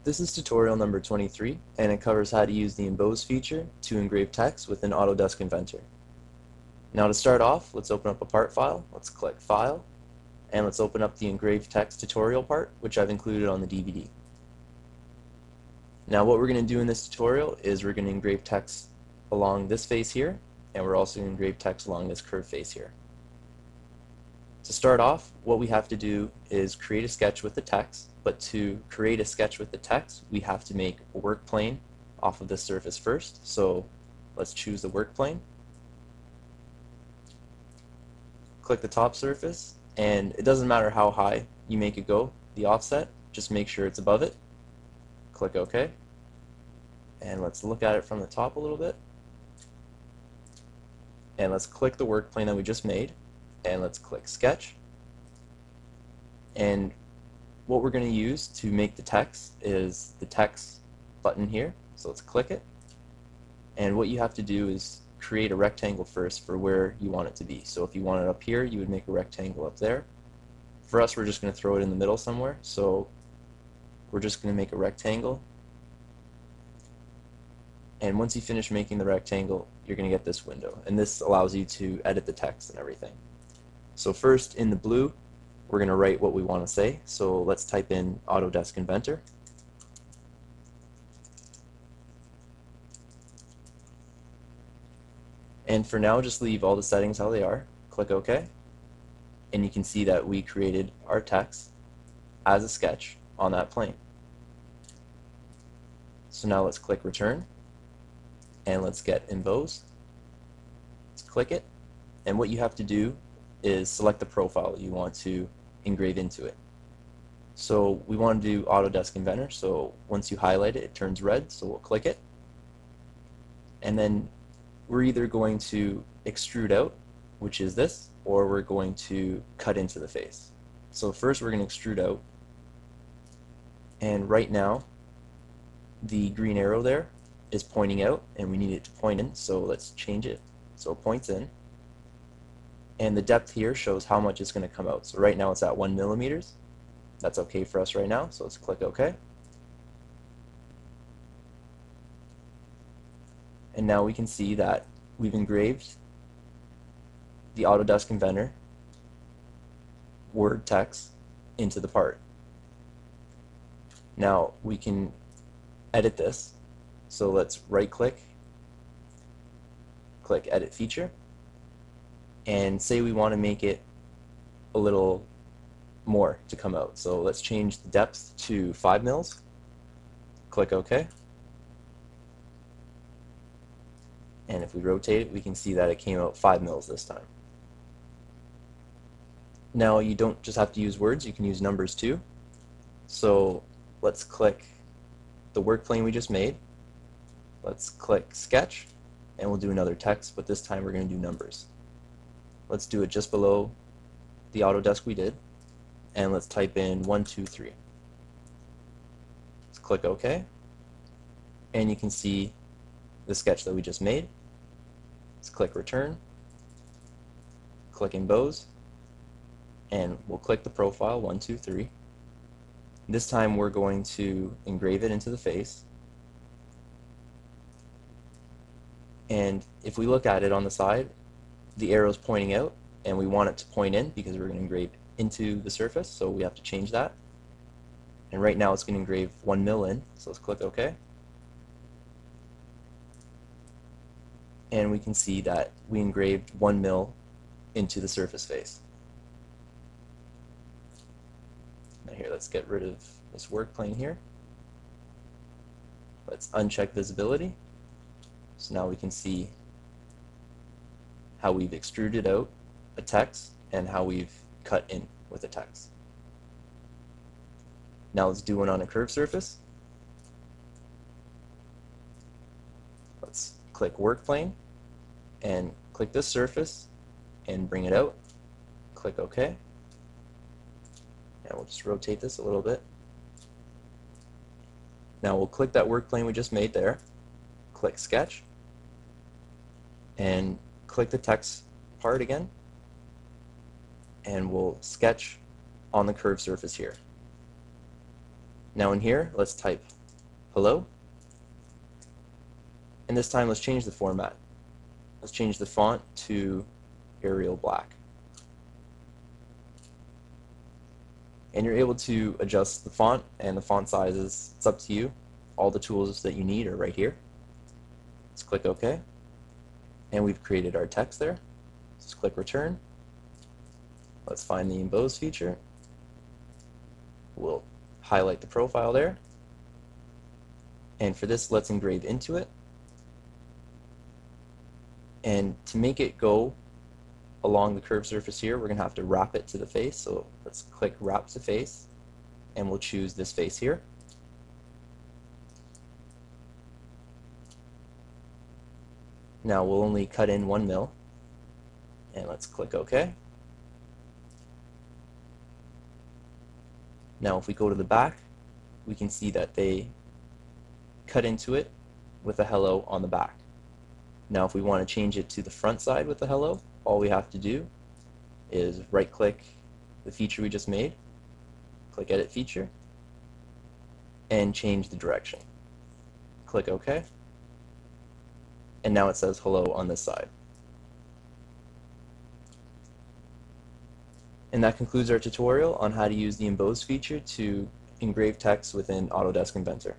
This is tutorial number 23, and it covers how to use the Embose feature to engrave text within Autodesk Inventor. Now to start off, let's open up a part file, let's click File, and let's open up the engraved text tutorial part, which I've included on the DVD. Now what we're going to do in this tutorial is we're going to engrave text along this face here, and we're also going to engrave text along this curved face here. To start off, what we have to do is create a sketch with the text, but to create a sketch with the text, we have to make a work plane off of this surface first. So let's choose the work plane. Click the top surface, and it doesn't matter how high you make it go, the offset, just make sure it's above it. Click OK. And let's look at it from the top a little bit. And let's click the work plane that we just made. And let's click Sketch. And what we're going to use to make the text is the text button here. So let's click it. And what you have to do is create a rectangle first for where you want it to be. So if you want it up here, you would make a rectangle up there. For us, we're just going to throw it in the middle somewhere. So we're just going to make a rectangle. And once you finish making the rectangle, you're going to get this window. And this allows you to edit the text and everything. So first, in the blue, we're going to write what we want to say. So let's type in Autodesk Inventor. And for now, just leave all the settings how they are. Click OK. And you can see that we created our text as a sketch on that plane. So now let's click Return. And let's get Embose. Let's click it. And what you have to do is select the profile you want to engrave into it. So we want to do Autodesk Inventor, so once you highlight it, it turns red, so we'll click it. And then we're either going to extrude out, which is this, or we're going to cut into the face. So first we're going to extrude out, and right now the green arrow there is pointing out, and we need it to point in, so let's change it so it points in. And the depth here shows how much it's going to come out. So right now it's at 1 millimeters. That's okay for us right now, so let's click OK. And now we can see that we've engraved the Autodesk Inventor word text into the part. Now we can edit this. So let's right click, click Edit Feature, and say we want to make it a little more to come out. So let's change the depth to 5 mils. Click OK. And if we rotate it, we can see that it came out 5 mils this time. Now you don't just have to use words, you can use numbers too. So let's click the work plane we just made. Let's click Sketch, and we'll do another text, but this time we're going to do numbers. Let's do it just below the Autodesk we did, and let's type in 1, 2, 3. Let's click OK, and you can see the sketch that we just made. Let's click Return, click Embose, and we'll click the profile 1, 2, 3. This time we're going to engrave it into the face. And if we look at it on the side, the arrow is pointing out, and we want it to point in because we're going to engrave into the surface, so we have to change that. And right now it's going to engrave 1 mil in, so let's click OK. And we can see that we engraved 1 mil into the surface face. Now here, let's get rid of this work plane here. Let's uncheck visibility. So now we can see how we've extruded out a text and how we've cut in with a text. Now let's do one on a curved surface. Let's click Work Plane and click this surface and bring it out. Click OK. And we'll just rotate this a little bit. Now we'll click that work plane we just made there, click Sketch, and click the text part again, and we'll sketch on the curved surface here. Now in here, let's type hello. And this time let's change the format. Let's change the font to Arial Black. And you're able to adjust the font and the font sizes. It's up to you. All the tools that you need are right here. Let's click OK. And we've created our text there. Let's click Return. Let's find the Embose feature. We'll highlight the profile there. And for this, let's engrave into it. And to make it go along the curved surface here, we're going to have to wrap it to the face. So let's click Wrap to Face, and we'll choose this face here. Now we'll only cut in 1 mil, and let's click OK. Now if we go to the back, we can see that they cut into it with a hello on the back. Now if we want to change it to the front side with the hello, all we have to do is right click the feature we just made, click Edit Feature, and change the direction. Click OK, and now it says hello on this side. And that concludes our tutorial on how to use the Embose feature to engrave text within Autodesk Inventor.